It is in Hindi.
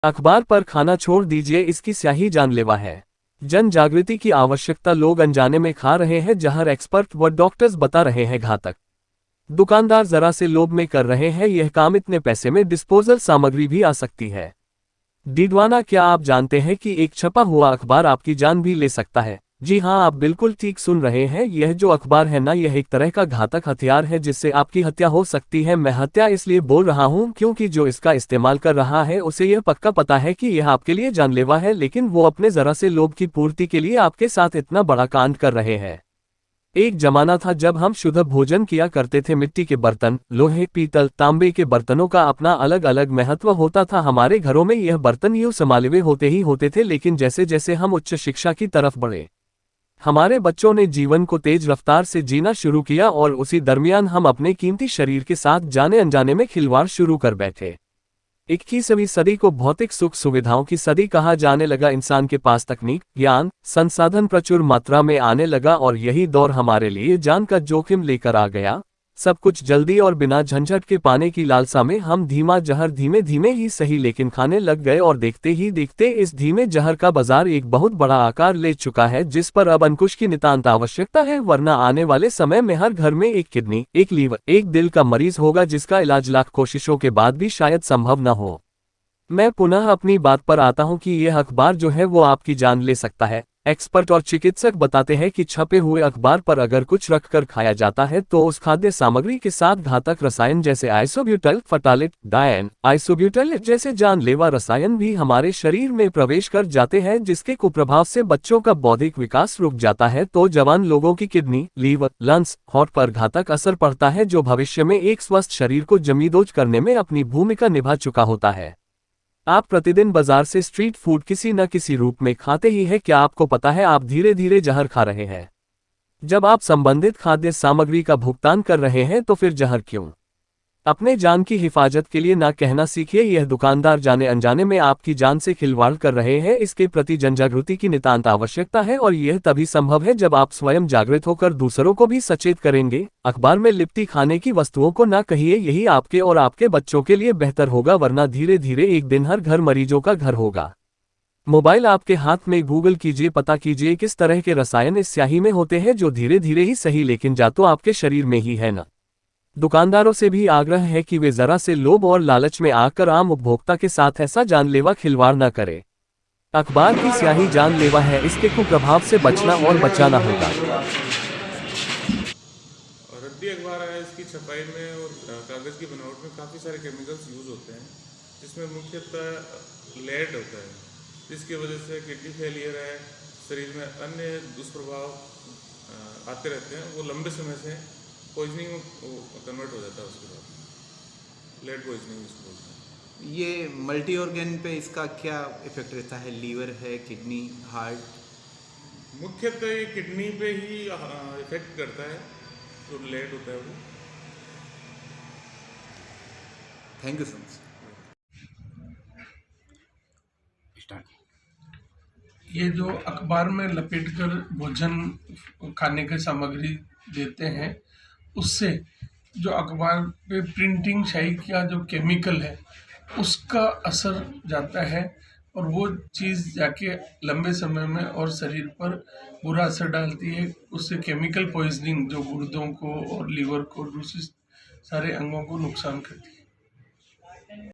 अखबार पर खाना छोड़ दीजिए, इसकी स्याही जानलेवा है। जन जागृति की आवश्यकता, लोग अनजाने में खा रहे हैं जहर, एक्सपर्ट व डॉक्टर्स बता रहे हैं घातक। दुकानदार जरा से लोभ में कर रहे हैं यह काम, इतने पैसे में डिस्पोजल सामग्री भी आ सकती है। डीडवाना, क्या आप जानते हैं कि एक छपा हुआ अखबार आपकी जान भी ले सकता है? जी हां, आप बिल्कुल ठीक सुन रहे हैं। यह जो अखबार है ना, यह एक तरह का घातक हथियार है जिससे आपकी हत्या हो सकती है। मैं हत्या इसलिए बोल रहा हूं क्योंकि जो इसका इस्तेमाल कर रहा है उसे यह पक्का पता है कि यह आपके लिए जानलेवा है, लेकिन वो अपने जरा से लोभ की पूर्ति के लिए आपके साथ इतना बड़ा कांड कर रहे हैं। एक जमाना था जब हम शुद्ध भोजन किया करते थे। मिट्टी के बर्तन, लोहे, पीतल, तांबे के बर्तनों का अपना अलग अलग महत्व होता था। हमारे घरों में यह बर्तन यूं संभाले होते ही होते थे, लेकिन जैसे जैसे हम उच्च शिक्षा की तरफ बढ़े, हमारे बच्चों ने जीवन को तेज रफ्तार से जीना शुरू किया और उसी दरमियान हम अपने कीमती शरीर के साथ जाने अनजाने में खिलवाड़ शुरू कर बैठे। 21वीं सदी को भौतिक सुख सुविधाओं की सदी कहा जाने लगा। इंसान के पास तकनीक, ज्ञान, संसाधन प्रचुर मात्रा में आने लगा और यही दौर हमारे लिए जान का जोखिम लेकर आ गया। सब कुछ जल्दी और बिना झंझट के पाने की लालसा में हम धीमा जहर धीमे धीमे ही सही लेकिन खाने लग गए, और देखते ही देखते इस धीमे जहर का बाजार एक बहुत बड़ा आकार ले चुका है, जिस पर अब अंकुश की नितांत आवश्यकता है, वरना आने वाले समय में हर घर में एक किडनी, एक लीवर, एक दिल का मरीज होगा जिसका इलाज लाख कोशिशों के बाद भी शायद संभव न हो। मैं पुनः अपनी बात पर आता हूं कि यह अखबार जो है वो आपकी जान ले सकता है। एक्सपर्ट और चिकित्सक बताते हैं कि छपे हुए अखबार पर अगर कुछ रखकर खाया जाता है तो उस खाद्य सामग्री के साथ घातक रसायन जैसे आइसोब्यूटाइल, फटालिट, डायन आइसोब्यूटाइल जैसे जानलेवा रसायन भी हमारे शरीर में प्रवेश कर जाते हैं, जिसके कुप्रभाव से बच्चों का बौद्धिक विकास रुक जाता है तो जवान लोगों की किडनी, लीवर, लंग्स, हार्ट पर घातक असर पड़ता है, जो भविष्य में एक स्वस्थ शरीर को जमींदोज करने में अपनी भूमिका निभा चुका होता है। आप प्रतिदिन बाजार से स्ट्रीट फूड किसी न किसी रूप में खाते ही हैं। क्या आपको पता है आप धीरे धीरे जहर खा रहे हैं? जब आप संबंधित खाद्य सामग्री का भुगतान कर रहे हैं तो फिर जहर क्यों? अपने जान की हिफाजत के लिए ना कहना सीखिए। यह दुकानदार जाने अनजाने में आपकी जान से खिलवाड़ कर रहे हैं। इसके प्रति जनजागृति की नितांत आवश्यकता है और यह तभी संभव है जब आप स्वयं जागृत होकर दूसरों को भी सचेत करेंगे। अखबार में लिपटी खाने की वस्तुओं को ना कहिए, यही आपके और आपके बच्चों के लिए बेहतर होगा, वरना धीरे धीरे एक दिन हर घर मरीजों का घर होगा। मोबाइल आपके हाथ में, गूगल कीजिए, पता कीजिए किस तरह के रसायन इस स्याही में होते हैं जो धीरे धीरे ही सही लेकिन जा तो आपके शरीर में ही है ना। दुकानदारों से भी आग्रह है कि वे जरा से लोभ और लालच में आकर आम उपभोक्ता के साथ ऐसा जानलेवा खिलवाड़ न करें। अखबार की स्याही जानलेवा है, इसके कुप्रभाव से बचना और बचाना होगा। रद्दी अखबार है, इसकी छपाई में और कागज़ की बनावट में काफ़ी सारे केमिकल्स यूज़ होते हैं, जिसमें मुख्यतः लेड होता है, जिसकी वजह से किडनी फेलियर है, शरीर में अन्य दुष्प्रभाव आते रहते हैं। वो लंबे समय से पॉइजनिंग में कन्वर्ट हो जाता है। उसके बाद लेड पॉइजनिंग इसको बोलते हैं। ये मल्टी ऑर्गन पे इसका क्या इफेक्ट रहता है? लीवर है, किडनी, हार्ट? मुख्यतः ये किडनी पे ही इफेक्ट करता है, जो लेड होता है वो। Thank you so much. ये जो अखबार में लपेटकर भोजन खाने की सामग्री देते हैं, उससे जो अखबार पे प्रिंटिंग शाही का जो केमिकल है उसका असर जाता है, और वो चीज़ जाके लंबे समय में और शरीर पर बुरा असर डालती है। उससे केमिकल पॉइजनिंग जो गुर्दों को और लीवर को, दूसरे सारे अंगों को नुकसान करती है।